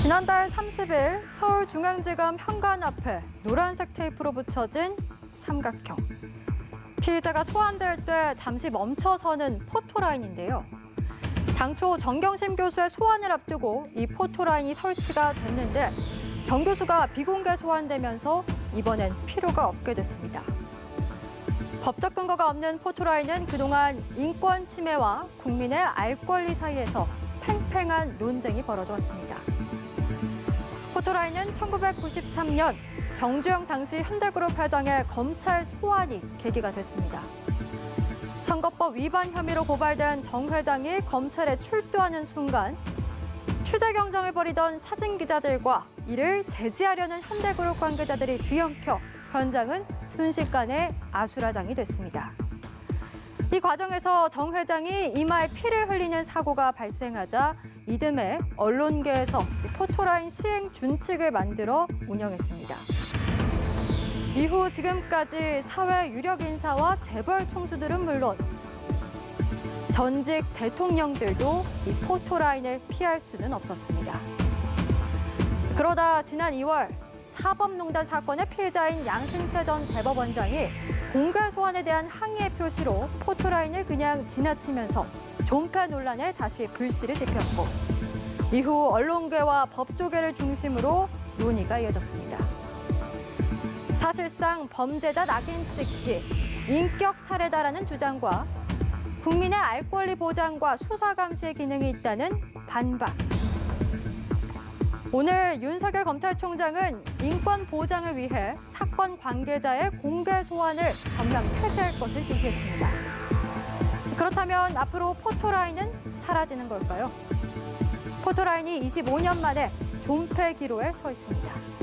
지난달 30일 서울중앙지검 현관 앞에 노란색 테이프로 붙여진 삼각형. 피의자가 소환될 때 잠시 멈춰서는 포토라인인데요. 당초 정경심 교수의 소환을 앞두고 이 포토라인이 설치가 됐는데 정 교수가 비공개 소환되면서 이번엔 필요가 없게 됐습니다. 법적 근거가 없는 포토라인은 그동안 인권 침해와 국민의 알 권리 사이에서 팽팽한 논쟁이 벌어져 왔습니다. 포토라인은 1993년 정주영 당시 현대그룹 회장의 검찰 소환이 계기가 됐습니다. 선거법 위반 혐의로 고발된 정 회장이 검찰에 출두하는 순간 취재 경쟁을 벌이던 사진 기자들과 이를 제지하려는 현대그룹 관계자들이 뒤엉켜 현장은 순식간에 아수라장이 됐습니다. 이 과정에서 정 회장이 이마에 피를 흘리는 사고가 발생하자 이듬해 언론계에서 포토라인 시행 준칙을 만들어 운영했습니다. 이후 지금까지 사회 유력 인사와 재벌 총수들은 물론 전직 대통령들도 이 포토라인을 피할 수는 없었습니다. 그러다 지난 2월 사법농단 사건의 피해자인 양승태 전 대법원장이 공개 소환에 대한 항의의 표시로 포토라인을 그냥 지나치면서 존폐 논란에 다시 불씨를 지폈고 이후 언론계와 법조계를 중심으로 논의가 이어졌습니다. 사실상 범죄자 낙인 찍기, 인격 살해다라는 주장과 국민의 알 권리 보장과 수사 감시의 기능이 있다는 반박. 오늘 윤석열 검찰총장은 인권 보장을 위해 사건 관계자의 공개 소환을 전면 폐지할 것을 지시했습니다. 그렇다면 앞으로 포토라인은 사라지는 걸까요? 포토라인이 25년 만에 존폐 기로에 서 있습니다.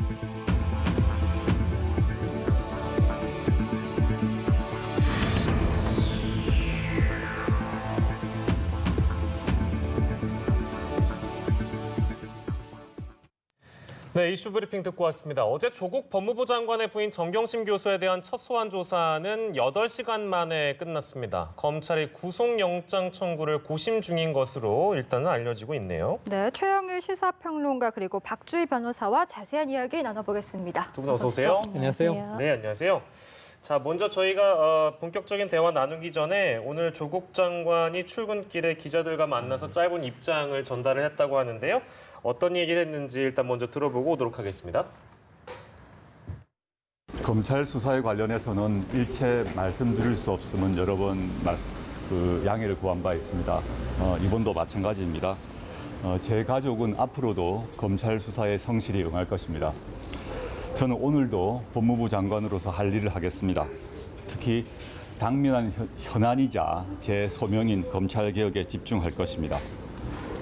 네, 이슈 브리핑 듣고 왔습니다. 어제 조국 법무부 장관의 부인 정경심 교수에 대한 첫 소환 조사는 8시간 만에 끝났습니다. 검찰이 구속영장 청구를 고심 중인 것으로 일단은 알려지고 있네요. 네, 최영일 시사평론가 그리고 박주희 변호사와 자세한 이야기 나눠보겠습니다. 두 분 어서 오세요. 안녕하세요. 네, 안녕하세요. 자, 먼저 저희가 본격적인 대화 나누기 전에 오늘 조국 장관이 출근길에 기자들과 만나서 짧은 입장을 전달을 했다고 하는데요. 어떤 얘기를 했는지 일단 먼저 들어보고 오도록 하겠습니다. 검찰 수사에 관련해서는 일체 말씀드릴 수 없음은 여러 번 양해를 구한 바 있습니다. 이번도 마찬가지입니다. 제 가족은 앞으로도 검찰 수사에 성실히 응할 것입니다. 저는 오늘도 법무부 장관으로서 할 일을 하겠습니다. 특히 당면한 현안이자 제 소명인 검찰개혁에 집중할 것입니다.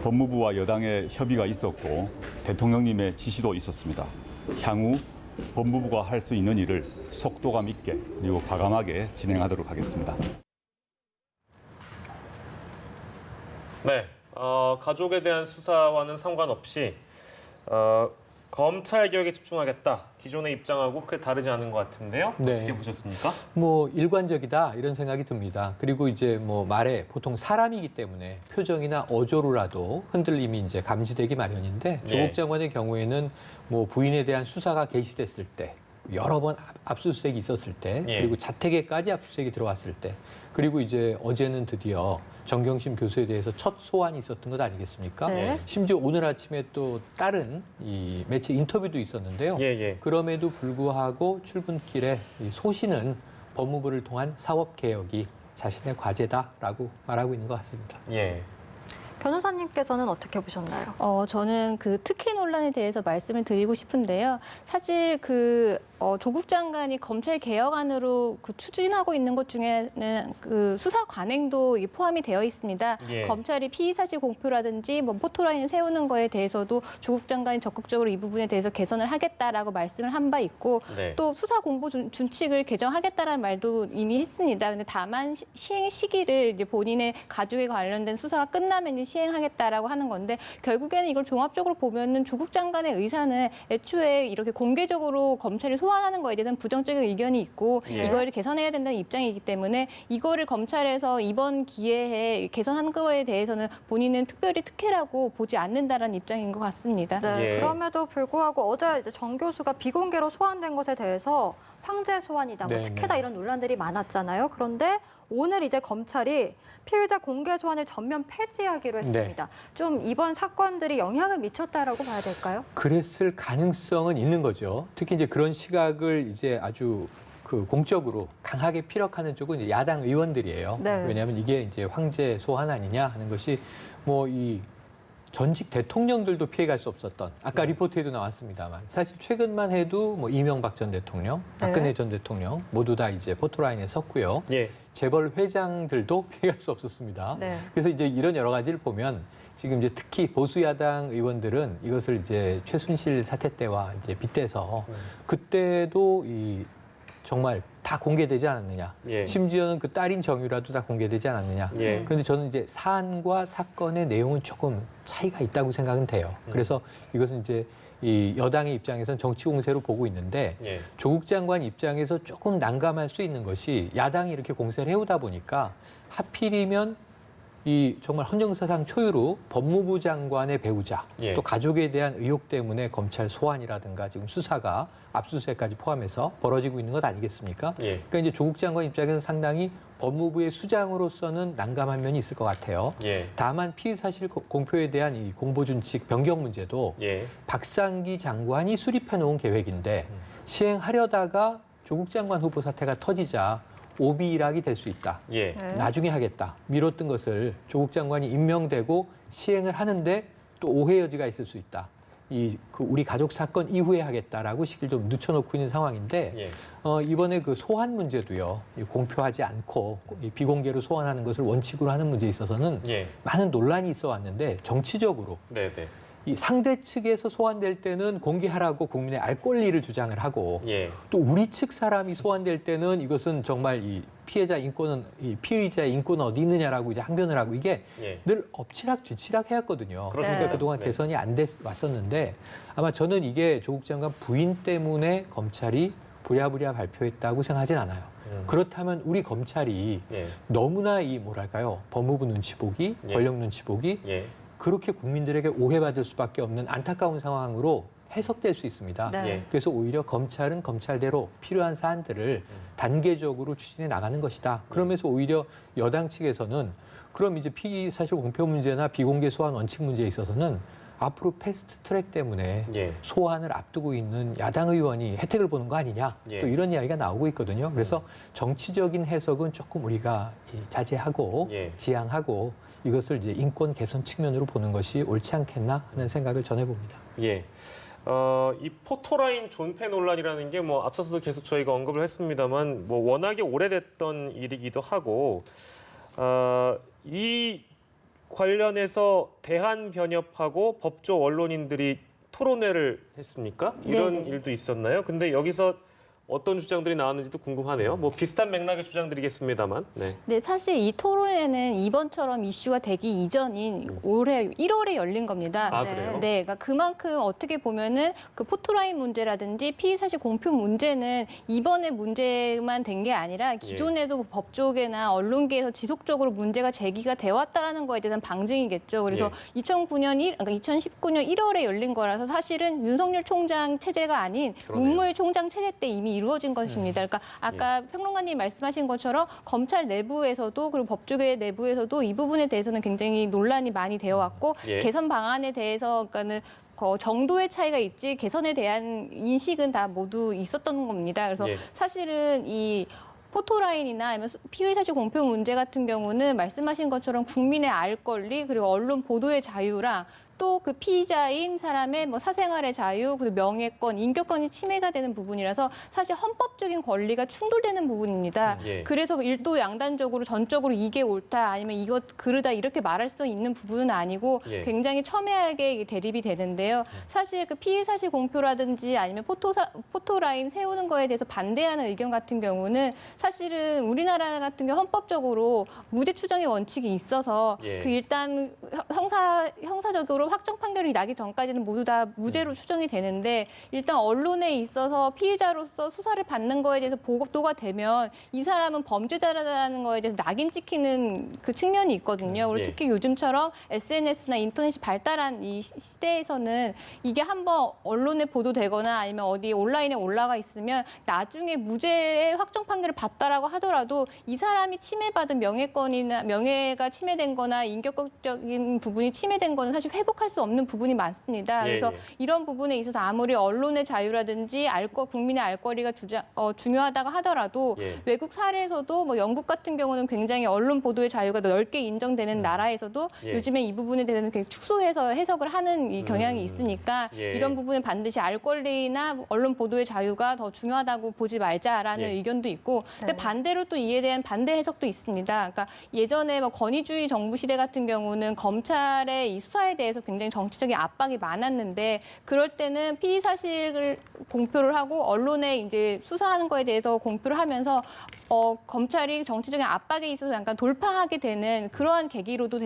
법무부와 여당의 협의가 있었고 대통령님의 지시도 있었습니다. 향후 법무부가 할 수 있는 일을 속도감 있게 그리고 과감하게 진행하도록 하겠습니다. 네, 가족에 대한 수사와는 상관없이 검찰 개혁에 집중하겠다. 기존의 입장하고 크게 다르지 않은 것 같은데요. 네. 어떻게 보셨습니까? 뭐 일관적이다 이런 생각이 듭니다. 그리고 이제 뭐 말에 보통 사람이기 때문에 표정이나 어조로라도 흔들림이 이제 감지되기 마련인데 조국 장관의 경우에는 뭐 부인에 대한 수사가 개시됐을 때 여러 번 압수수색이 있었을 때 그리고 자택에까지 압수수색이 들어왔을 때 그리고 이제 어제는 드디어 정경심 교수에 대해서 첫 소환이 있었던 것 아니겠습니까? 네. 심지어 오늘 아침에 또 다른 이 매체 인터뷰도 있었는데요. 그럼에도 불구하고 출근길에 이 소신은 법무부를 통한 사법개혁이 자신의 과제다라고 말하고 있는 것 같습니다. 변호사님께서는 어떻게 보셨나요? 저는 그 특혜 논란에 대해서 말씀을 드리고 싶은데요. 사실 조국 장관이 검찰 개혁안으로 추진하고 있는 것 중에는 그 수사 관행도 포함이 되어 있습니다. 검찰이 피의 사실 공표라든지 뭐 포토라인을 세우는 거에 대해서도 조국 장관이 적극적으로 이 부분에 대해서 개선을 하겠다라고 말씀을 한 바 있고 또 수사 공보 준칙을 개정하겠다라는 말도 이미 했습니다. 근데 다만 시행 시기를 이제 본인의 가족에 관련된 수사가 끝나면 시행하겠다라고 하는 건데 결국에는 이걸 종합적으로 보면은 조국 장관의 의사는 애초에 이렇게 공개적으로 검찰이 소환하는 거에 대해서는 부정적인 의견이 있고 예. 이걸 개선해야 된다는 입장이기 때문에 이거를 검찰에서 이번 기회에 개선한 거에 대해서는 본인은 특별히 특혜라고 보지 않는다라는 입장인 것 같습니다. 네, 예. 그럼에도 불구하고 어제 이제 정 교수가 비공개로 소환된 것에 대해서 황제 소환이다, 뭐 네, 특혜다 네. 이런 논란들이 많았잖아요. 그런데 오늘 이제 검찰이 피의자 공개 소환을 전면 폐지하기로 했습니다. 좀 이번 사건들이 영향을 미쳤다라고 봐야 될까요? 그랬을 가능성은 있는 거죠. 특히 이제 그런 시각을 이제 아주 그 공적으로 강하게 피력하는 쪽은 이제 야당 의원들이에요. 네. 왜냐하면 이게 이제 황제 소환 아니냐 하는 것이 뭐 이 전직 대통령들도 피해갈 수 없었던 아까 리포트에도 나왔습니다만 사실 최근만 해도 뭐 이명박 전 대통령, 박근혜 전 대통령 모두 다 이제 포토라인에 섰고요. 예. 재벌 회장들도 피해갈 수 없었습니다. 네. 그래서 이제 이런 여러 가지를 보면 지금 이제 특히 보수 야당 의원들은 이것을 이제 최순실 사태 때와 이제 빗대서 그때도 이 정말 다 공개되지 않았느냐. 예. 심지어는 그 딸인 정유라도 다 공개되지 않았느냐. 예. 그런데 저는 이제 사안과 사건의 내용은 조금 차이가 있다고 생각은 돼요. 그래서 이것은 이제 이 여당의 입장에서는 정치 공세로 보고 있는데 예. 조국 장관 입장에서 조금 난감할 수 있는 것이 야당이 이렇게 공세를 해오다 보니까 하필이면 이 정말 헌정사상 초유로 법무부 장관의 배우자 예. 또 가족에 대한 의혹 때문에 검찰 소환이라든가 지금 수사가 압수수색까지 포함해서 벌어지고 있는 것 아니겠습니까? 예. 그러니까 이제 조국 장관 입장에서 상당히 법무부의 수장으로서는 난감한 면이 있을 것 같아요. 예. 다만 피의 사실 공표에 대한 이 공보준칙 변경 문제도 예. 박상기 장관이 수립해 놓은 계획인데 시행하려다가 조국 장관 후보 사태가 터지자 오비 일학이 될 수 있다. 예. 네. 나중에 하겠다. 미뤘던 것을 조국 장관이 임명되고 시행을 하는데 또 오해 여지가 있을 수 있다. 그 우리 가족 사건 이후에 하겠다라고 시기를 좀 늦춰놓고 있는 상황인데 예. 이번에 그 소환 문제도요. 공표하지 않고 비공개로 소환하는 것을 원칙으로 하는 문제에 있어서는 예. 많은 논란이 있어 왔는데 정치적으로 네, 네. 이 상대 측에서 소환될 때는 공개하라고 국민의 알 권리를 주장을 하고 예. 또 우리 측 사람이 소환될 때는 이것은 정말 이 피해자 인권은 이 피의자의 인권은 어디 있느냐라고 이제 항변을 하고 이게 예. 늘 엎치락 뒤치락 해왔거든요. 그렇습니다. 그러니까 그동안 네. 개선이 안 돼 왔었는데 아마 저는 이게 조국 장관 부인 때문에 검찰이 부랴부랴 발표했다고 생각하진 않아요. 그렇다면 우리 검찰이 예. 너무나 이 뭐랄까요 법무부 눈치 보기, 예. 권력 눈치 보기 예. 그렇게 국민들에게 오해받을 수밖에 없는 안타까운 상황으로 해석될 수 있습니다. 네. 예. 그래서 오히려 검찰은 검찰대로 필요한 사안들을 단계적으로 추진해 나가는 것이다. 그러면서 오히려 여당 측에서는 그럼 이제 피의 사실 공표 문제나 비공개 소환 원칙 문제에 있어서는 앞으로 패스트 트랙 때문에 예. 소환을 앞두고 있는 야당 의원이 혜택을 보는 거 아니냐. 예. 또 이런 이야기가 나오고 있거든요. 그래서 정치적인 해석은 조금 우리가 자제하고 예. 지양하고 이것을 이제 인권 개선 측면으로 보는 것이 옳지 않겠나 하는 생각을 전해봅니다. 예. 이 포토라인 존폐 논란이라는 게 뭐 앞서서도 계속 저희가 언급을 했습니다만 뭐 워낙에 오래됐던 일이기도 하고 이 관련해서 대한변협하고 법조 언론인들이 토론회를 했습니까? 이런 네네. 일도 있었나요? 근데 여기서 어떤 주장들이 나왔는지도 궁금하네요. 뭐 비슷한 맥락의 주장들이겠습니다만. 네. 네, 사실 이 토론회는 이번처럼 이슈가 되기 이전인 올해 1월에 열린 겁니다. 아, 네. 그래요? 네, 그러니까 그만큼 어떻게 보면은 그 포토라인 문제라든지 피의 사실 공표 문제는 이번에 문제만 된 게 아니라 기존에도 법조계나 언론계에서 지속적으로 문제가 제기가 되어 왔다라는 거에 대한 방증이겠죠. 그래서 2019년 1월에 열린 거라서 사실은 윤석열 총장 체제가 아닌 그러네요. 문무일 총장 체제 때 이미 이루어진 것입니다. 그러니까 아까 평론가님 말씀하신 것처럼 검찰 내부에서도 그리고 법조계 내부에서도 이 부분에 대해서는 굉장히 논란이 많이 되어 왔고 예. 개선 방안에 대해서 그러니까는 정도의 차이가 있지 개선에 대한 인식은 다 모두 있었던 겁니다. 그래서 예. 사실은 이 포토라인이나 아니면 피의 사실 공표 문제 같은 경우는 말씀하신 것처럼 국민의 알 권리 그리고 언론 보도의 자유랑 또 그 피의자인 사람의 뭐 사생활의 자유, 그리고 명예권, 인격권이 침해가 되는 부분이라서 사실 헌법적인 권리가 충돌되는 부분입니다. 예. 그래서 일도 양단적으로 전적으로 이게 옳다 아니면 이것 그르다 이렇게 말할 수 있는 부분은 아니고 예. 굉장히 첨예하게 이게 대립이 되는데요. 사실 그 피의 사실 공표라든지 아니면 포토라인 세우는 거에 대해서 반대하는 의견 같은 경우는 사실은 우리나라 같은 경우 헌법적으로 무죄 추정의 원칙이 있어서 예. 그 일단 형사적으로 확정 판결이 나기 전까지는 모두 다 무죄로 추정이 되는데 일단 언론에 있어서 피의자로서 수사를 받는 거에 대해서 보도가 되면 이 사람은 범죄자라는 거에 대해서 낙인 찍히는 그 측면이 있거든요. 그리고 예. 특히 요즘처럼 SNS나 인터넷이 발달한 이 시대에서는 이게 한번 언론에 보도되거나 아니면 어디 온라인에 올라가 있으면 나중에 무죄의 확정 판결을 받다라고 하더라도 이 사람이 침해받은 명예권이나 명예가 침해된 거나 인격적인 부분이 침해된 거는 사실 회복할 수 없는 부분이 많습니다. 예, 그래서 예. 이런 부분에 있어서 아무리 언론의 자유라든지 국민의 알 거리가 중요하다고 하더라도 예. 외국 사례에서도 뭐 영국 같은 경우는 굉장히 언론 보도의 자유가 넓게 인정되는 나라에서도 예. 요즘에 이 부분에 대해서는 굉장히 축소해서 해석을 하는 이 경향이 있으니까 예. 이런 부분은 반드시 알 권리나 언론 보도의 자유가 더 중요하다고 보지 말자라는 예. 의견도 있고 근데 네. 반대로 또 이에 대한 반대 해석도 있습니다. 그러니까 예전에 뭐 권위주의 정부 시대 같은 경우는 검찰의 이 수사에 대해서 굉장히 정치적인 압박이 많았는데 그럴 때는 피의 사실을 공표를 하고 언론에 이제 수사하는 거에 대해서 공표를 하면서 검찰이 정치적인 압박에 있어서 약간 돌파하게 되는 그러한 계기로도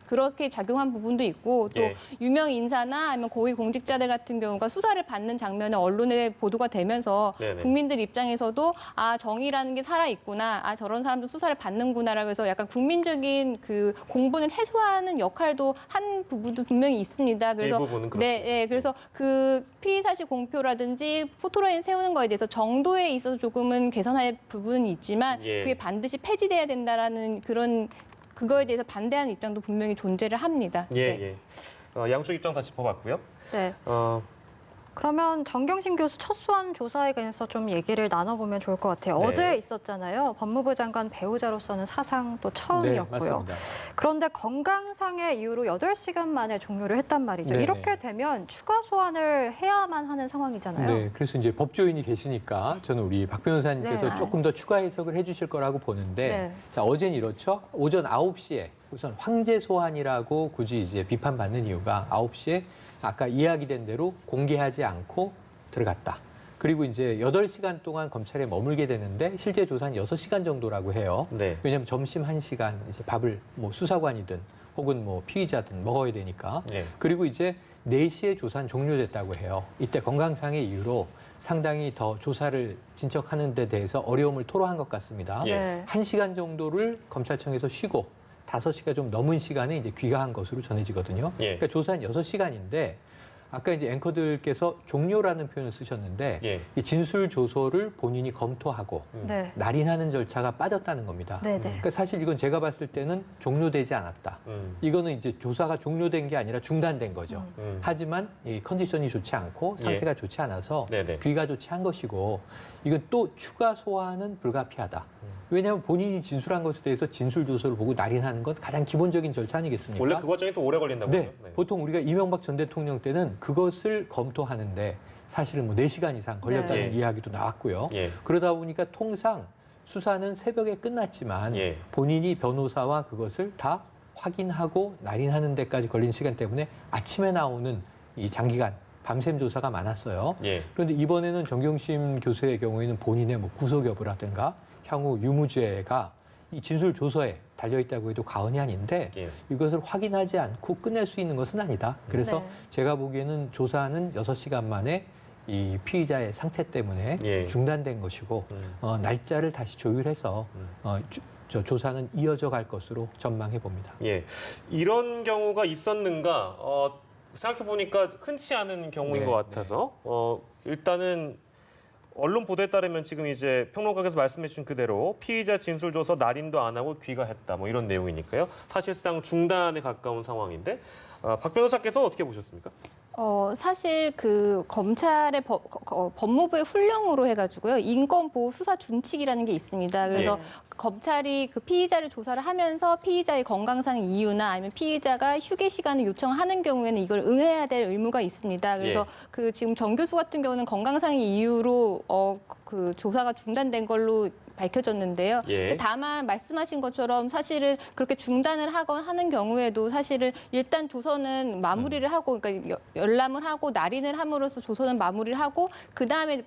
그렇게 작용한 부분도 있고 또 예. 유명 인사나 아니면 고위 공직자들 같은 경우가 수사를 받는 장면이 언론에 보도가 되면서 네네. 국민들 입장에서도 아 정의라는 게 살아 있구나, 아 저런 사람도 수사를 받는구나라고 해서 약간 국민적인 그 공분을 해소하는 역할도 한 부분도 분명히 있습니다. 그래서 일부분은 그렇습니다. 네, 그래서 그 피의 사실 공표라든지 포토라인 세우는 거에 대해서 정도에 있어서 조금은 개선할 부분은 있지만 예. 그게 반드시 폐지돼야 된다라는 그런 그거에 대해서 반대하는 입장도 분명히 존재를 합니다. 예, 네. 예. 양쪽 입장 다 짚어봤고요. 네. 그러면 정경심 교수 첫 소환 조사에 관해서 좀 얘기를 나눠보면 좋을 것 같아요. 네. 어제 있었잖아요. 법무부 장관 배우자로서는 사상 또 네, 처음이었고요. 맞습니다. 그런데 건강상의 이유로 8시간 만에 종료를 했단 말이죠. 네네. 이렇게 되면 추가 소환을 해야만 하는 상황이잖아요. 네, 그래서 이제 법조인이 계시니까 저는 우리 박 변호사님께서 네. 조금 더 추가 해석을 해주실 거라고 보는데, 네. 자 어제는 이렇죠. 오전 9시에 우선 황제 소환이라고 굳이 이제 비판받는 이유가 9시에 아까 이야기된 대로 공개하지 않고 들어갔다. 그리고 이제 8시간 동안 검찰에 머물게 되는데 실제 조사는 6시간 정도라고 해요. 네. 왜냐하면 점심 1시간 이제 밥을 뭐 수사관이든 혹은 뭐 피의자든 먹어야 되니까. 네. 그리고 이제 4시에 조사는 종료됐다고 해요. 이때 건강상의 이유로 상당히 더 조사를 진척하는 데 대해서 어려움을 토로한 것 같습니다. 예. 네. 1시간 정도를 검찰청에서 쉬고 5시가 좀 넘은 시간에 이제 귀가한 것으로 전해지거든요. 예. 그러니까 조사는 6시간인데 아까 이제 앵커들께서 종료라는 표현을 쓰셨는데 예. 이 진술 조서를 본인이 검토하고 네. 날인하는 절차가 빠졌다는 겁니다. 네, 네. 그러니까 사실 이건 제가 봤을 때는 종료되지 않았다. 이거는 이제 조사가 종료된 게 아니라 중단된 거죠. 하지만 이 컨디션이 좋지 않고 상태가 좋지 않아서 네네. 귀가 좋지 않은 것이고 이건 또 추가 소환은 불가피하다. 왜냐하면 본인이 진술한 것에 대해서 진술 조서를 보고 날인하는 건 가장 기본적인 절차 아니겠습니까? 원래 그 과정이 또 오래 걸린다고 네, 해요. 보통 우리가 이명박 전 대통령 때는 그것을 검토하는데 사실은 뭐 4시간 이상 걸렸다는 네. 이야기도 나왔고요. 예. 그러다 보니까 통상 수사는 새벽에 끝났지만 예. 본인이 변호사와 그것을 다 확인하고 날인하는 데까지 걸린 시간 때문에 아침에 나오는 이 장기간 밤샘 조사가 많았어요. 예. 그런데 이번에는 정경심 교수의 경우에는 본인의 뭐 구속 여부라든가 향후 유무죄가 이 진술 조서에 달려 있다고 해도 과언이 아닌데 예. 이것을 확인하지 않고 끝낼 수 있는 것은 아니다. 그래서 네. 제가 보기에는 조사는 6시간 만에 이 피의자의 상태 때문에 예. 중단된 것이고 날짜를 다시 조율해서 조사는 이어져 갈 것으로 전망해 봅니다. 예. 이런 경우가 있었는가? 생각해 보니까 흔치 않은 경우인 네, 것 같아서 일단은 언론 보도에 따르면 지금 이제 평론가께서 말씀해 주신 그대로 피의자 진술 조서 날인도 안 하고 귀가했다 뭐 이런 내용이니까요. 사실상 중단에 가까운 상황인데 박 변호사께서 어떻게 보셨습니까? 사실 그 검찰의 법무부의 훈령으로 해가지고요 인권보호 수사 준칙이라는 게 있습니다. 그래서 네. 검찰이 그 피의자를 조사를 하면서 피의자의 건강상 이유나 아니면 피의자가 휴게 시간을 요청하는 경우에는 이걸 응해야 될 의무가 있습니다. 그래서 그 지금 정 교수 같은 경우는 건강상의 이유로 그 조사가 중단된 걸로 밝혀졌는데요. 다만 말씀하신 것처럼 사실은 그렇게 중단을 하는 경우에도 사실은 일단 조서는 마무리를 하고, 그러니까 열람을 하고 날인을 함으로써 조서는 마무리를 하고 그 다음에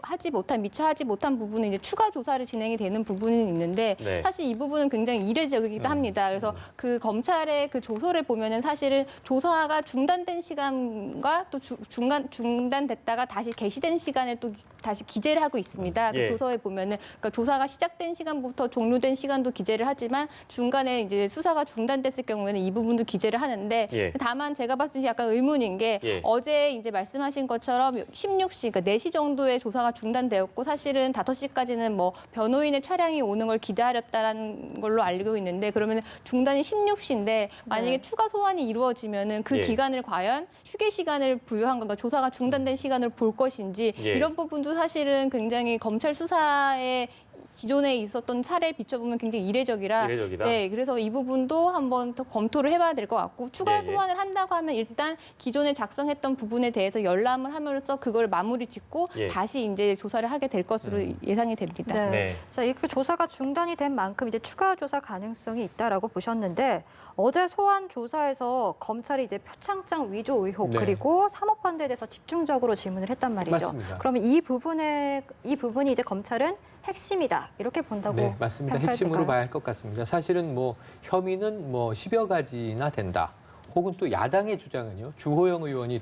미처 하지 못한 부분은 이제 추가 조사를 진행이 되는 부분이 있는데 사실 이 부분은 굉장히 이례적이기도 합니다. 그래서 그 검찰의 그 조서를 보면은 사실은 조사가 중단된 시간과 또 중단됐다가 다시 개시된 시간을 또 다시 기재를 하고 있습니다. 그 조서에 보면은 그러니까 조사가 시작된 시간부터 종료된 시간도 기재를 하지만 중간에 이제 수사가 중단됐을 경우에는 이 부분도 기재를 하는데 다만 제가 봤을 때 약간 의문인 게 어제 이제 말씀하신 것처럼 16시, 그러니까 4시 정도에 조사가 중단되었고 사실은 5시까지는 뭐 변호인의 차량이 오는 걸 기다렸다라는 걸로 알고 있는데 그러면 중단이 16시인데 만약에 추가 소환이 이루어지면은 그 기간을 과연 휴게 시간을 부여한 건가, 조사가 중단된 시간을 볼 것인지 이런 부분도 사실은 굉장히 검찰 수사에 기존에 있었던 사례에 비춰보면 굉장히 이례적이다. 네, 그래서 이 부분도 한번 더 검토를 해봐야 될 것 같고 추가 소환을 한다고 하면 일단 기존에 작성했던 부분에 대해서 열람을 함으로써 그걸 마무리 짓고 다시 이제 조사를 하게 될 것으로 예상이 됩니다. 자, 이렇게 조사가 중단이 된 만큼 이제 추가 조사 가능성이 있다라고 보셨는데 어제 소환 조사에서 검찰이 이제 표창장 위조 의혹 그리고 사모펀드에 대해서 집중적으로 질문을 했단 말이죠. 맞습니다. 그러면 이 부분이 이제 검찰은 핵심이다 이렇게 본다고 네, 맞습니다. 핵심으로 봐야 할 것 같습니다. 사실은 뭐 혐의는 뭐 10여 가지나 된다. 혹은 또 야당의 주장은요. 주호영 의원이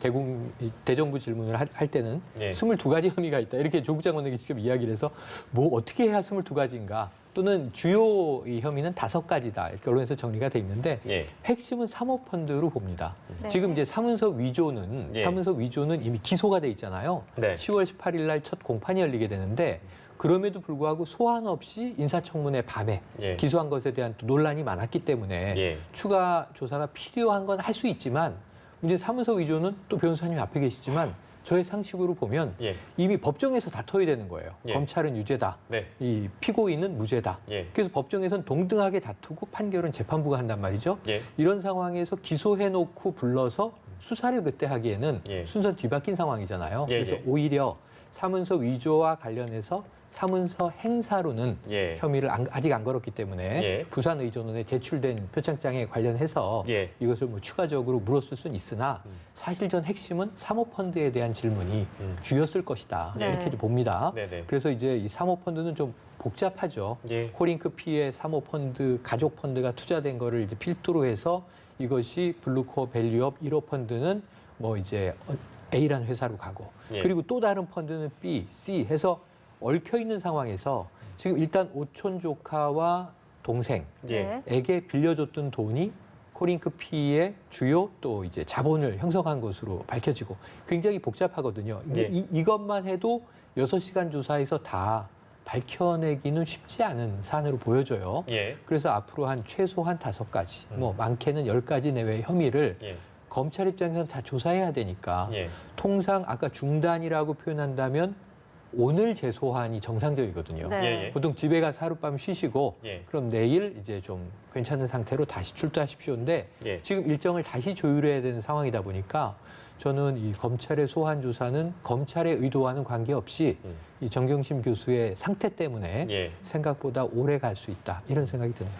대정부 질문을 할 때는 22가지 혐의가 있다. 이렇게 조국 장관에게 직접 이야기를 해서 뭐 어떻게 해야 22가지인가. 또는 주요 이 혐의는 5가지다. 이렇게 언론에서 정리가 돼 있는데 핵심은 사모펀드로 봅니다. 지금 이제 사문서 위조는 이미 기소가 돼 있잖아요. 10월 18일 날 첫 공판이 열리게 되는데 그럼에도 불구하고 소환 없이 인사청문회 밤에 기소한 것에 대한 또 논란이 많았기 때문에 추가 조사가 필요한 건 할 수 있지만 문제 사문서 위조는 또 변호사님 앞에 계시지만 저의 상식으로 보면 이미 법정에서 다퉈야 되는 거예요. 검찰은 유죄다. 이 피고인은 무죄다. 그래서 법정에서는 동등하게 다투고 판결은 재판부가 한단 말이죠. 이런 상황에서 기소해놓고 불러서 수사를 그때 하기에는 순서 뒤바뀐 상황이잖아요. 그래서 오히려 사문서 위조와 관련해서 사문서 행사로는 혐의를 아직 안 걸었기 때문에 부산 의전원에 제출된 표창장에 관련해서 이것을 뭐 추가적으로 물었을 수는 있으나 사실 전 핵심은 사모펀드에 대한 질문이 주였을 것이다. 이렇게 봅니다. 그래서 이제 이 사모펀드는 좀 복잡하죠. 코링크 피해 사모펀드, 가족펀드가 투자된 거를 이제 필두로 해서 이것이 블루코어 밸류업 1호 펀드는 뭐 이제 A라는 회사로 가고 그리고 또 다른 펀드는 B, C 해서 얽혀 있는 상황에서 지금 일단 오촌 조카와 동생에게 빌려줬던 돈이 코링크 P의 주요 또 이제 자본을 형성한 것으로 밝혀지고 굉장히 복잡하거든요. 이것만 해도 6시간 조사에서 다 밝혀내기는 쉽지 않은 사안으로 보여져요. 그래서 앞으로 최소한 5가지, 뭐 많게는 10가지 내외의 혐의를 검찰 입장에서는 다 조사해야 되니까 통상 아까 중단이라고 표현한다면 오늘 재소환이 정상적이거든요. 보통 집에 가서 하룻밤 쉬시고 그럼 내일 이제 좀 괜찮은 상태로 다시 출두하십시오인데 지금 일정을 다시 조율해야 되는 상황이다 보니까 저는 이 검찰의 소환 조사는 검찰의 의도와는 관계없이 이 정경심 교수의 상태 때문에 생각보다 오래 갈 수 있다. 이런 생각이 드네요.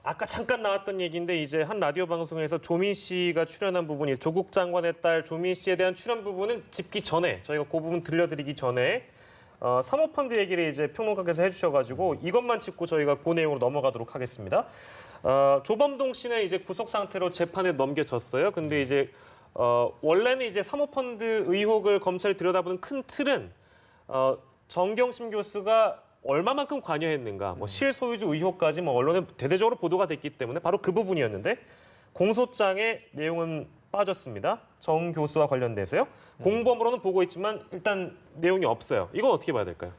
아까 잠깐 나왔던 얘기인데 이제 한 라디오 방송에서 조민 씨가 출연한 부분이 조국 장관의 딸 조민 씨에 대한 출연 부분은 짚기 전에 저희가 그 부분 들려드리기 전에 사모펀드 얘기를 이제 평론가께서 해주셔가지고 이것만 짚고 저희가 그 내용으로 넘어가도록 하겠습니다. 조범동 씨는 이제 구속 상태로 재판에 넘겨졌어요. 근데 이제 원래는 이제 사모펀드 의혹을 검찰이 들여다보는 큰 틀은 정경심 교수가 얼마만큼 관여했는가, 뭐 실소유주 의혹까지 뭐 언론에 대대적으로 보도가 됐기 때문에 바로 그 부분이었는데 공소장의 내용은 빠졌습니다. 정 교수와 관련돼서요. 공범으로는 보고 있지만 일단 내용이 없어요. 이건 어떻게 봐야 될까요?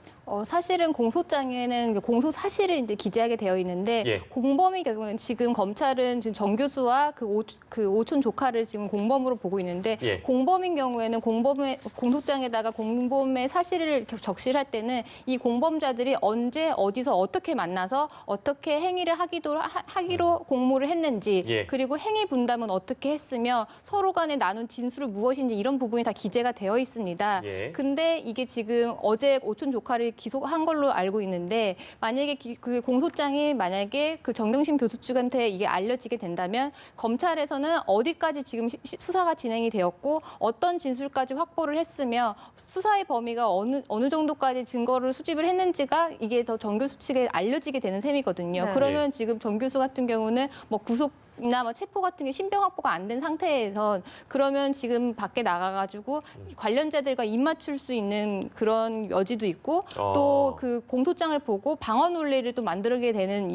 사실은 공소장에는 공소 사실을 이제 기재하게 되어 있는데 예. 공범의 경우는 지금 검찰은 지금 정 교수와 그 오촌 조카를 지금 공범으로 보고 있는데 예. 공범인 경우에는 공범의 공소장에다가 공범의 사실을 적시할 때는 이 공범자들이 언제 어디서 어떻게 만나서 어떻게 행위를 하기로 공모를 했는지 예. 그리고 행위 분담은 어떻게 했으며 서로 간에 나눈 진술은 무엇인지 이런 부분이 다 기재가 되어 있습니다. 예. 근데 이게 지금 어제 오촌 조카를 기소한 걸로 알고 있는데 만약에 그 공소장이 만약에 그 정경심 교수 측한테 이게 알려지게 된다면 검찰에서는 어디까지 지금 수사가 진행이 되었고 어떤 진술까지 확보를 했으며 수사의 범위가 어느 정도까지 증거를 수집을 했는지가 이게 더 정 교수 측에 알려지게 되는 셈이거든요. 네. 그러면 지금 정 교수 같은 경우는 뭐 구속이나 뭐 체포 같은 게 신병 확보가 안 된 상태에선 그러면 지금 밖에 나가가지고 관련자들과 입맞출 수 있는 그런 여지도 있고 또 그 공소장을 보고 방어 논리를 또 만들게 되는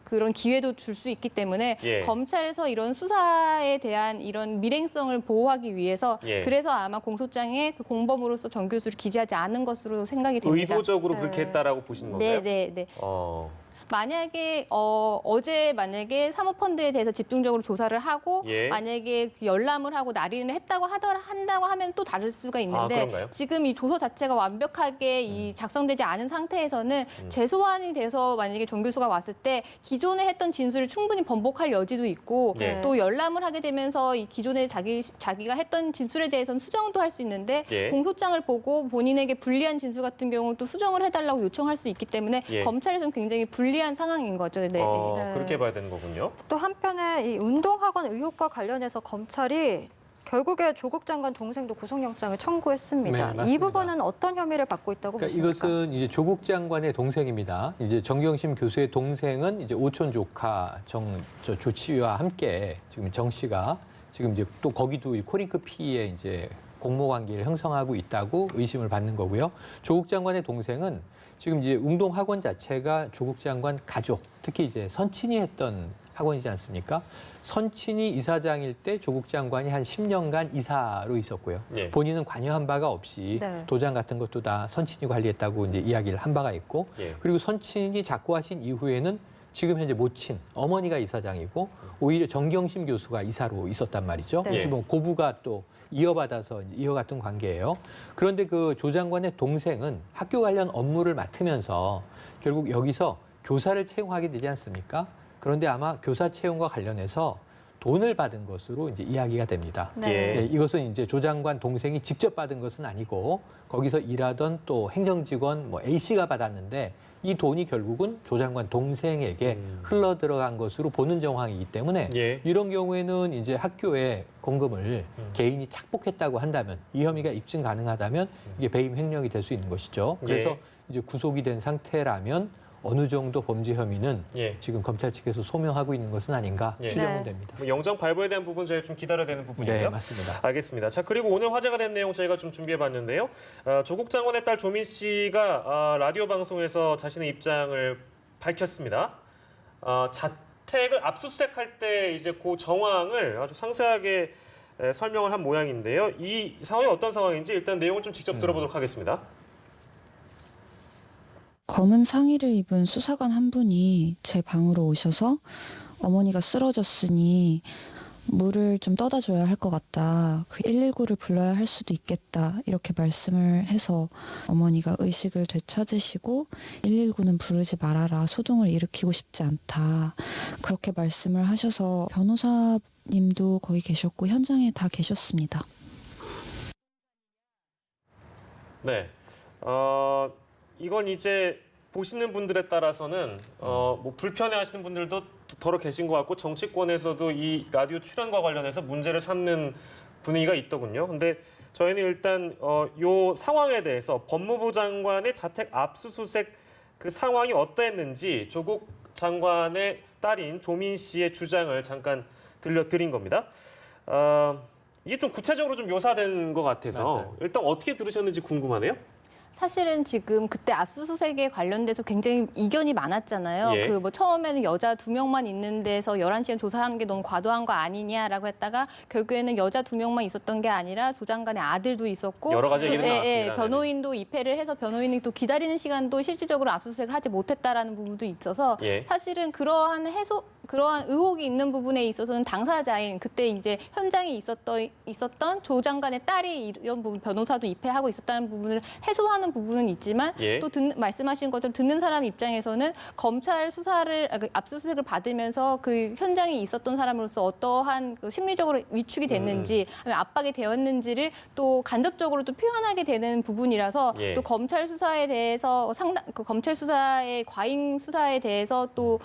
그런 기회도 줄 수 있기 때문에 예. 검찰에서 이런 수사에 대한 이런 밀행성을 보호하기 위해서 예. 그래서 아마 공소장에 그 공범으로서 정 교수를 기재하지 않은 것으로 생각이 됩니다. 의도적으로 네. 그렇게 했다라고 보시는 건가요? 네. 어. 만약에 어제 만약에 사모펀드에 대해서 집중적으로 조사를 하고 예. 만약에 그 열람을 하고 날인을 한다고 하면 또 다를 수가 있는데 그런가요? 지금 이 조서 자체가 완벽하게 이 작성되지 않은 상태에서는 재소환이 돼서 만약에 정 교수가 왔을 때 기존에 했던 진술을 충분히 번복할 여지도 있고 네. 또 열람을 하게 되면서 이 기존에 자기가 했던 진술에 대해서는 수정도 할 수 있는데 예. 공소장을 보고 본인에게 불리한 진술 같은 경우는 또 수정을 해달라고 요청할 수 있기 때문에 예. 검찰에서는 굉장히 불리한 상황인 거죠. 네. 네. 그렇게 봐야 되는 거군요. 또 한편에 이 운동학원 의혹과 관련해서 검찰이 결국에 조국 장관 동생도 구속영장을 청구했습니다. 네, 맞습니다. 이 부분은 어떤 혐의를 받고 있다고 그러니까 보십니까? 이것은 이제 조국 장관의 동생입니다. 이제 정경심 교수의 동생은 이제 오촌 조카 조치위와 함께 지금 정 씨가 지금 이제 또 거기도 코링크 피의에 이제 공모 관계를 형성하고 있다고 의심을 받는 거고요. 조국 장관의 동생은 지금 이제 운동학원 자체가 조국 장관 가족, 특히 이제 선친이 했던 학원이지 않습니까? 선친이 이사장일 때 조국 장관이 한 10년간 이사로 있었고요. 예. 본인은 관여한 바가 없이 네. 도장 같은 것도 다 선친이 관리했다고 이제 이야기를 한 바가 있고, 예. 그리고 선친이 작고하신 이후에는 지금 현재 모친 어머니가 이사장이고 오히려 정경심 교수가 이사로 있었단 말이죠. 네. 그래서 뭐 고부가 또 이어받아서 이어갔던 관계예요. 그런데 그 조 장관의 동생은 학교 관련 업무를 맡으면서 결국 여기서 교사를 채용하게 되지 않습니까? 그런데 아마 교사 채용과 관련해서 돈을 받은 것으로 이제 이야기가 됩니다. 네. 예, 이것은 이제 조 장관 동생이 직접 받은 것은 아니고 거기서 일하던 또 행정직원 뭐 A 씨가 받았는데 이 돈이 결국은 조 장관 동생에게 흘러 들어간 것으로 보는 정황이기 때문에 예. 이런 경우에는 이제 학교에 공금을 개인이 착복했다고 한다면 이 혐의가 입증 가능하다면 이게 배임 횡령이 될 수 있는 것이죠. 그래서 예. 이제 구속이 된 상태라면 어느 정도 범죄 혐의는 예. 지금 검찰 측에서 소명하고 있는 것은 아닌가 예. 추정은 네. 됩니다. 뭐 영장 발부에 대한 부분 저희가 좀 기다려야 되는 부분이에요. 네, 맞습니다. 알겠습니다. 자, 그리고 오늘 화제가 된 내용 저희가 좀 준비해봤는데요. 조국 장관의 딸 조민 씨가 라디오 방송에서 자신의 입장을 밝혔습니다. 자택을 압수수색할 때 이제 그 정황을 아주 상세하게 설명을 한 모양인데요. 이 상황이 어떤 상황인지 일단 내용을 좀 직접 들어보도록 하겠습니다. 검은 상의를 입은 수사관 한 분이 제 방으로 오셔서 어머니가 쓰러졌으니 물을 좀 떠다 줘야 할 것 같다. 119를 불러야 할 수도 있겠다. 이렇게 말씀을 해서 어머니가 의식을 되찾으시고 119는 부르지 말아라. 소동을 일으키고 싶지 않다. 그렇게 말씀을 하셔서 변호사님도 거기 계셨고 현장에 다 계셨습니다. 네. 이건 이제 보시는 분들에 따라서는 뭐 불편해하시는 분들도 더러 계신 것 같고 정치권에서도 이 라디오 출연과 관련해서 문제를 삼는 분위기가 있더군요. 근데 저희는 일단 요 상황에 대해서 법무부 장관의 자택 압수수색 그 상황이 어떠했는지 조국 장관의 딸인 조민 씨의 주장을 잠깐 들려드린 겁니다. 이게 좀 구체적으로 좀 묘사된 것 같아서 맞아요. 일단 어떻게 들으셨는지 궁금하네요. 사실은 지금 그때 압수수색에 관련돼서 굉장히 이견이 많았잖아요. 예. 그 뭐 처음에는 여자 2명만 있는 데서 11시간 조사하는 게 너무 과도한 거 아니냐라고 했다가 결국에는 여자 2명만 있었던 게 아니라 조 장관의 아들도 있었고 여러 가지 얘기는 나왔습니다. 변호인도 입회를 해서 변호인이 또 기다리는 시간도 실질적으로 압수수색을 하지 못했다라는 부분도 있어서 예. 사실은 그러한 의혹이 있는 부분에 있어서는 당사자인 그때 이제 현장에 있었던 조 장관의 딸이 이런 부분 변호사도 입회하고 있었다는 부분을 해소하는 부분은 있지만 예. 또 말씀하신 것처럼 듣는 사람 입장에서는 검찰 압수수색을 받으면서 그 현장에 있었던 사람으로서 어떠한 그 심리적으로 위축이 됐는지 아니면 압박이 되었는지를 또 간접적으로 또 표현하게 되는 부분이라서 예. 또 검찰 수사에 대해서 검찰 수사의 과잉 수사에 대해서 또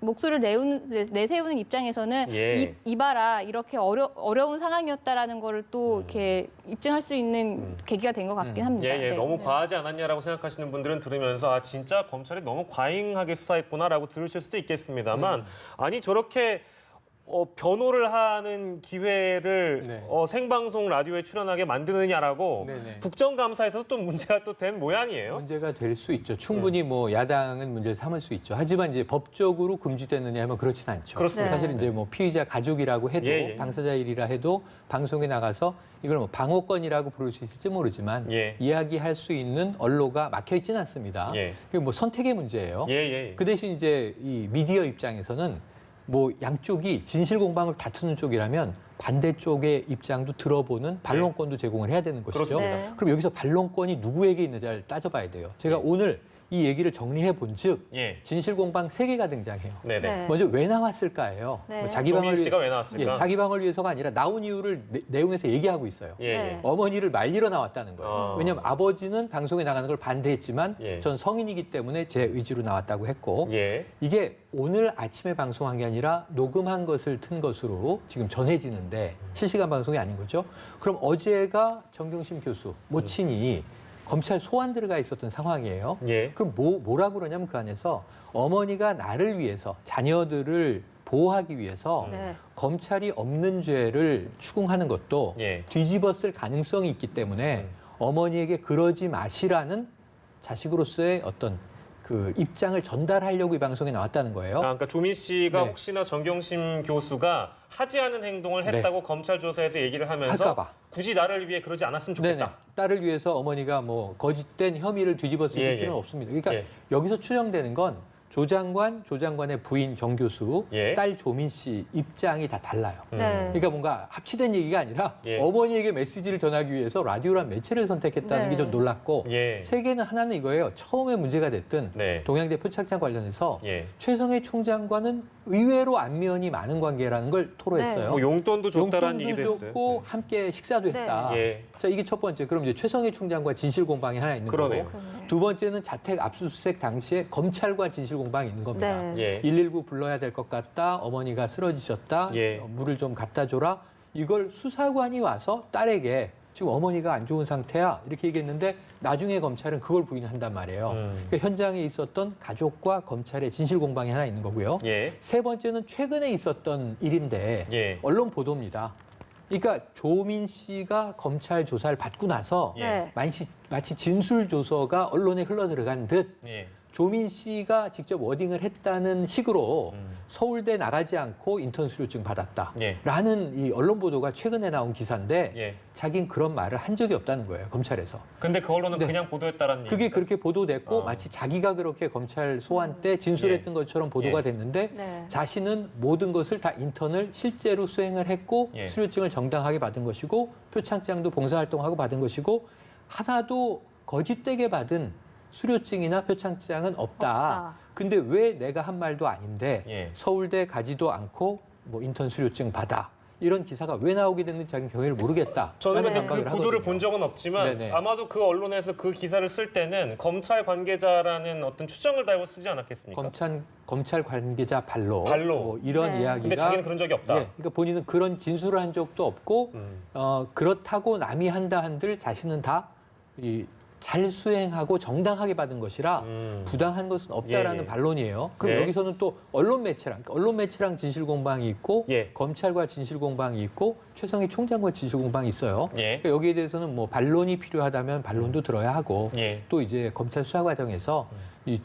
목소리를 내세우는 입장에서는 예. 이봐라 이렇게 어려운 상황이었다라는 거를 또 이렇게 입증할 수 있는 계기가 된 것 같긴 합니다. 예, 예. 네. 너무 네. 과하지 않았냐라고 생각하시는 분들은 들으면서 아 진짜 검찰이 너무 과잉하게 수사했구나라고 들으실 수도 있겠습니다만 아니 저렇게 변호를 하는 기회를 네. 생방송 라디오에 출연하게 만드느냐라고 네네. 국정감사에서 또 문제가 또 된 모양이에요. 문제가 될 수 있죠. 충분히 뭐 야당은 문제를 삼을 수 있죠. 하지만 이제 법적으로 금지됐느냐 하면 그렇진 않죠. 그렇습니다. 사실 이제 뭐 피의자 가족이라고 해도 예, 예. 당사자 일이라 해도 방송에 나가서 이걸 뭐 방어권이라고 부를 수 있을지 모르지만 예. 이야기할 수 있는 언로가 막혀 있지는 않습니다. 예. 그게 뭐 선택의 문제예요. 예, 예. 그 대신 이제 이 미디어 입장에서는 뭐 양쪽이 진실 공방을 다투는 쪽이라면 반대쪽의 입장도 들어보는 반론권도 제공을 해야 되는 것이죠. 그렇습니다. 네. 그럼 여기서 반론권이 누구에게 있는지를 따져봐야 돼요. 제가 오늘 이 얘기를 정리해 본즉 예. 진실 공방 3개가 등장해요. 네네. 네. 먼저 왜 나왔을까요? 네. 뭐 자기 조민 방을 씨가 왜 나왔을까? 예, 자기 방을 위해서가 아니라 나온 이유를 내용에서 얘기하고 있어요. 예, 네. 예. 어머니를 말리러 나왔다는 거예요. 어. 왜냐하면 아버지는 방송에 나가는 걸 반대했지만 예. 전 성인이기 때문에 제 의지로 나왔다고 했고 예. 이게 오늘 아침에 방송한 게 아니라 녹음한 것을 튼 것으로 지금 전해지는데 실시간 방송이 아닌 거죠. 그럼 어제가 정경심 교수 모친이 검찰 소환 들어가 있었던 상황이에요. 예. 그럼 뭐라고 그러냐면 그 안에서 어머니가 나를 위해서 자녀들을 보호하기 위해서 네. 검찰이 없는 죄를 추궁하는 것도 예. 뒤집었을 가능성이 있기 때문에 어머니에게 그러지 마시라는 자식으로서의 어떤 그 입장을 전달하려고 이 방송에 나왔다는 거예요. 그러니까 조민 씨가 네. 혹시나 정경심 교수가 하지 않은 행동을 했다고 검찰 조사에서 얘기를 하면서 할까 봐. 굳이 나를 위해 그러지 않았으면 네네. 좋겠다. 딸을 위해서 어머니가 뭐 거짓된 혐의를 뒤집어 쓰실 예, 예. 필요는 없습니다. 그러니까 예. 여기서 추정되는 건 조 장관의 부인 정 교수, 예. 딸 조민 씨 입장이 다 달라요. 음. 네. 그러니까 뭔가 합치된 얘기가 아니라 예. 어머니에게 메시지를 전하기 위해서 라디오란 매체를 선택했다는 네. 게 좀 놀랍고 예. 세 개는 하나는 이거예요. 처음에 문제가 됐던 네. 동양대 표창장 관련해서 예. 최성해 총장과는 의외로 안면이 많은 관계라는 걸 토로했어요. 뭐 용돈도 줬다라는 용돈도 얘기도 했어요. 줬고 함께 식사도 네. 했다. 예. 자, 이게 첫 번째. 그럼 이제 최성해 총장과 진실 공방이 하나 있는 그러네요. 거고. 그렇네. 두 번째는 자택 압수수색 당시에 검찰과 진실 공방이 있는 겁니다. 네. 예. 119 불러야 될 것 같다. 어머니가 쓰러지셨다. 예. 물을 좀 갖다 줘라. 이걸 수사관이 와서 딸에게 지금 어머니가 안 좋은 상태야. 이렇게 얘기했는데 나중에 검찰은 그걸 부인한단 말이에요. 그러니까 현장에 있었던 가족과 검찰의 진실 공방이 하나 있는 거고요. 예. 세 번째는 최근에 있었던 일인데 예. 언론 보도입니다. 그러니까 조민 씨가 검찰 조사를 받고 나서 예. 네. 마치 진술 조서가 언론에 흘러 들어간 듯 예. 조민 씨가 직접 워딩을 했다는 식으로 음. 서울대 나가지 않고 인턴 수료증 받았다. 예. 라는 이 언론 보도가 최근에 나온 기사인데 예. 자긴 그런 말을 한 적이 없다는 거예요. 검찰에서. 근데 그 언론은 네. 그냥 보도했다라는 그게 얘기입니다. 그렇게 보도됐고 어. 마치 자기가 그렇게 검찰 소환 때 진술했던 것처럼 보도가 예. 됐는데 네. 자신은 모든 것을 다 인턴을 실제로 수행을 했고 예. 수료증을 정당하게 받은 것이고 표창장도 봉사활동하고 받은 것이고 하나도 거짓되게 받은 수료증이나 표창장은 없다. 근데 왜 내가 한 말도 아닌데 예. 서울대 가지도 않고 뭐 인턴 수료증 받아. 이런 기사가 왜 나오게 됐는지 자기는 경위를 모르겠다. 저는 근데 생각을 그 보도를 하거든요. 본 적은 없지만 네네. 아마도 그 언론에서 그 기사를 쓸 때는 검찰 관계자라는 어떤 추정을 달고 쓰지 않았겠습니까? 검찰 관계자 발로, 발로. 뭐 이런 네. 이야기가 근데 자기는 그런 적이 없다. 예, 그러니까 본인은 그런 진술을 한 적도 없고 그렇다고 남이 한다 한들 자신은 다 잘 수행하고 정당하게 받은 것이라 부당한 것은 없다라는 예, 예. 반론이에요. 그럼 네. 여기서는 또 언론 매체랑 진실 공방이 있고 예. 검찰과 진실 공방이 있고 최성희 총장과 지시 공방이 있어요. 예. 그러니까 여기에 대해서는 뭐 반론이 필요하다면 반론도 들어야 하고 예. 또 이제 검찰 수사 과정에서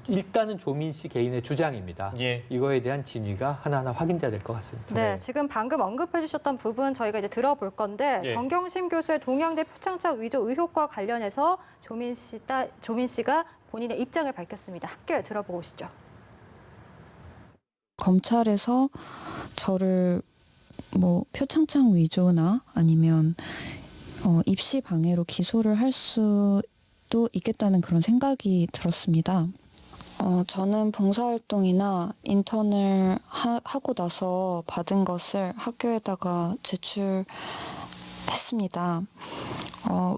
일단은 조민 씨 개인의 주장입니다. 예. 이거에 대한 진위가 하나하나 확인돼야 될 것 같습니다. 네, 네. 지금 방금 언급해 주셨던 부분 저희가 이제 들어볼 건데 예. 정경심 교수의 동양대 표창장 위조 의혹과 관련해서 조민 씨가 본인의 입장을 밝혔습니다. 함께 들어보고 오시죠. 검찰에서 저를 뭐 표창장 위조나 아니면 입시 방해로 기소를 할 수도 있겠다는 그런 생각이 들었습니다. 저는 봉사활동이나 인턴을 하고 나서 받은 것을 학교에다가 제출했습니다.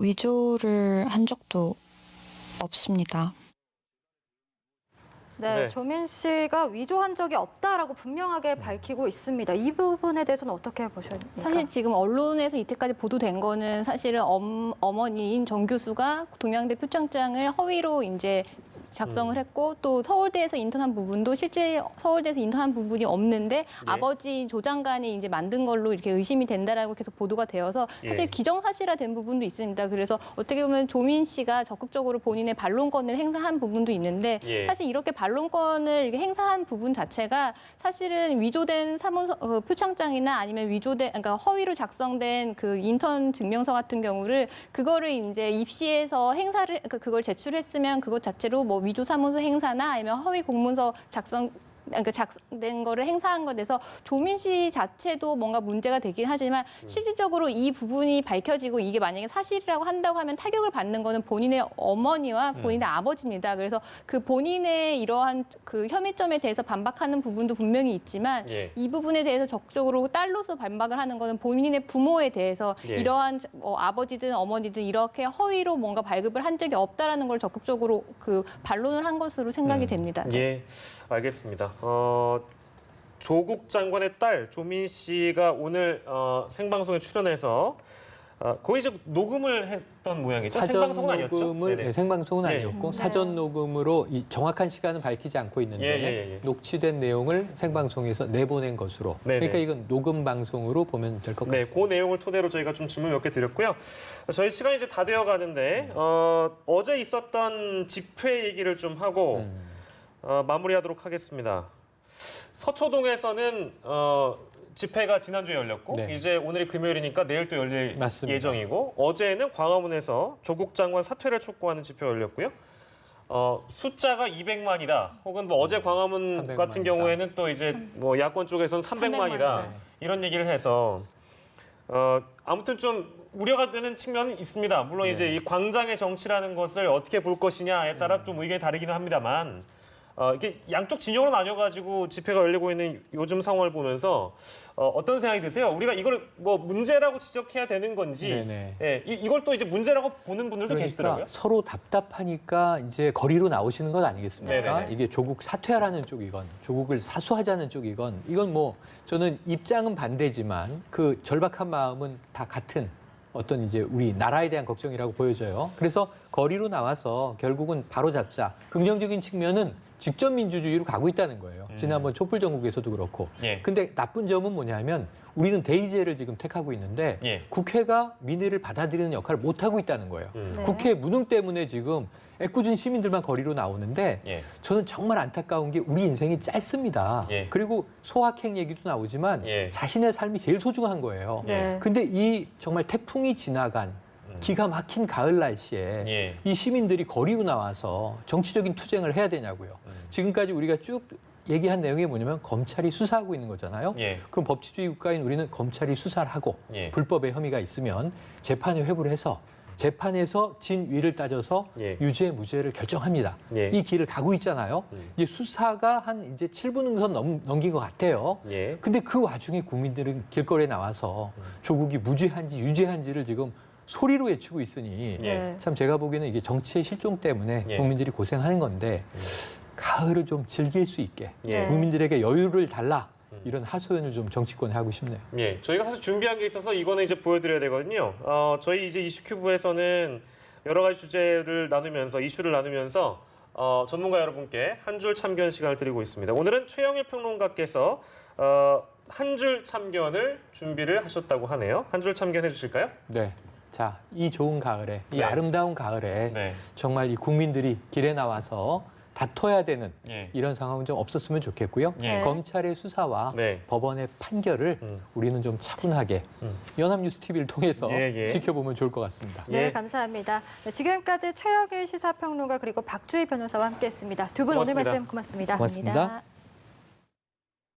위조를 한 적도 없습니다. 네, 네. 조민 씨가 위조한 적이 없다라고 분명하게 밝히고 있습니다. 이 부분에 대해서는 어떻게 보십니까? 사실 지금 언론에서 이때까지 보도된 거는 사실은 어머니인 정 교수가 동양대 표창장을 허위로 이제 작성을 했고 또 서울대에서 인턴한 부분도 실제 서울대에서 인턴한 부분이 없는데 아버지 조 장관이 이제 만든 걸로 이렇게 의심이 된다라고 계속 보도가 되어서 사실 예. 기정사실화된 부분도 있습니다. 그래서 어떻게 보면 조민 씨가 적극적으로 본인의 반론권을 행사한 부분도 있는데 예. 사실 이렇게 반론권을 이렇게 행사한 부분 자체가 사실은 위조된 사문서 표창장이나 아니면 그러니까 허위로 작성된 그 인턴 증명서 같은 경우를 그거를 이제 입시에서 그걸 제출했으면 그것 자체로 뭐 위조 사문서 행사나 아니면 허위 공문서 작성된 거를 행사한 것에서 조민 씨 자체도 뭔가 문제가 되긴 하지만 실질적으로 이 부분이 밝혀지고 이게 만약에 사실이라고 한다고 하면 타격을 받는 거는 본인의 어머니와 본인의 아버지입니다. 그래서 그 본인의 이러한 그 혐의점에 대해서 반박하는 부분도 분명히 있지만 예. 이 부분에 대해서 적극적으로 딸로서 반박을 하는 거는 본인의 부모에 대해서 예. 이러한 아버지든 어머니든 이렇게 허위로 뭔가 발급을 한 적이 없다라는 걸 적극적으로 그 반론을 한 것으로 생각이 됩니다. 예, 알겠습니다. 조국 장관의 딸 조민 씨가 오늘 생방송에 출연해서 거의 이제 녹음을 했던 모양이죠. 사전 생방송은 아니었죠? 녹음을 네네. 생방송은 예. 아니었고 사전 녹음으로 이 정확한 시간은 밝히지 않고 있는데 예. 녹취된 내용을 생방송에서 내보낸 것으로 네네. 그러니까 이건 녹음 방송으로 보면 될 것 네, 같습니다. 그 내용을 토대로 저희가 좀 질문 몇 개 드렸고요. 저희 시간이 이제 다 되어 가는데 어제 있었던 집회 얘기를 좀 하고 마무리하도록 하겠습니다. 서초동에서는 집회가 지난주에 열렸고 네. 이제 오늘이 금요일이니까 내일 또 열릴 맞습니다. 예정이고 어제는 광화문에서 조국 장관 사퇴를 촉구하는 집회가 열렸고요. 숫자가 200만이다. 혹은 뭐 어제 광화문 300만 같은 이다. 경우에는 또 이제 뭐 야권 쪽에서는 300만이다. 이런 얘기를 해서 아무튼 좀 우려가 되는 측면은 있습니다. 물론 네. 이제 이 광장의 정치라는 것을 어떻게 볼 것이냐에 따라 좀 의견이 다르기는 합니다만 이게 양쪽 진영으로 나뉘어가지고 집회가 열리고 있는 요즘 상황을 보면서 어떤 생각이 드세요? 우리가 이걸 뭐 문제라고 지적해야 되는 건지, 네네. 예, 이걸 또 이제 문제라고 보는 분들도 계시더라고요. 서로 답답하니까 이제 거리로 나오시는 것 아니겠습니까? 네네네. 이게 조국 사퇴하라는 쪽이건 조국을 사수하자는 쪽이건 이건 뭐 저는 입장은 반대지만 그 절박한 마음은 다 같은 어떤 이제 우리 나라에 대한 걱정이라고 보여져요. 그래서 거리로 나와서 결국은 바로 잡자. 긍정적인 측면은 직접 민주주의로 가고 있다는 거예요. 지난번 촛불 전국에서도 그렇고. 예. 근데 나쁜 점은 뭐냐면 우리는 대의제를 지금 택하고 있는데 예. 국회가 민의를 받아들이는 역할을 못 하고 있다는 거예요. 네. 국회 무능 때문에 지금 애꿎은 시민들만 거리로 나오는데 예. 저는 정말 안타까운 게 우리 인생이 짧습니다. 예. 그리고 소확행 얘기도 나오지만 예. 자신의 삶이 제일 소중한 거예요. 네. 근데 이 정말 태풍이 지나간 기가 막힌 가을 날씨에 예. 이 시민들이 거리로 나와서 정치적인 투쟁을 해야 되냐고요. 지금까지 우리가 쭉 얘기한 내용이 뭐냐면 검찰이 수사하고 있는 거잖아요. 예. 그럼 법치주의 국가인 우리는 검찰이 수사를 하고 예. 불법의 혐의가 있으면 재판에 회부를 해서 재판에서 진위를 따져서 예. 유죄 무죄를 결정합니다. 예. 이 길을 가고 있잖아요. 이제 수사가 한 이제 7분 능선 넘긴 것 같아요. 예. 근데 그 와중에 국민들은 길거리에 나와서 조국이 무죄한지 유죄한지를 지금 소리로 외치고 있으니 예. 참 제가 보기에는 이게 정치의 실종 때문에 예. 국민들이 고생하는 건데 가을을 좀 즐길 수 있게 예. 국민들에게 여유를 달라 이런 하소연을 좀 정치권에 하고 싶네요. 예, 저희가 사실 준비한 게 있어서 이거는 이제 보여드려야 되거든요. 저희 이제 이슈큐브에서는 여러 가지 주제를 나누면서 이슈를 나누면서 전문가 여러분께 한 줄 참견 시간을 드리고 있습니다. 오늘은 최영일 평론가께서 한 줄 참견을 준비를 하셨다고 하네요. 한 줄 참견해 주실까요? 네. 자, 이 좋은 가을에, 이 네. 아름다운 가을에 네. 정말 이 국민들이 길에 나와서 다퉈야 되는 예. 이런 상황은 좀 없었으면 좋겠고요. 예. 검찰의 수사와 네. 법원의 판결을 우리는 좀 차분하게 연합뉴스 TV를 통해서 예. 지켜보면 좋을 것 같습니다. 네, 예. 감사합니다. 네, 지금까지 최영일 시사평론가 그리고 박주희 변호사와 함께했습니다. 두 분 오늘 고맙습니다. 말씀 고맙습니다. 고맙습니다.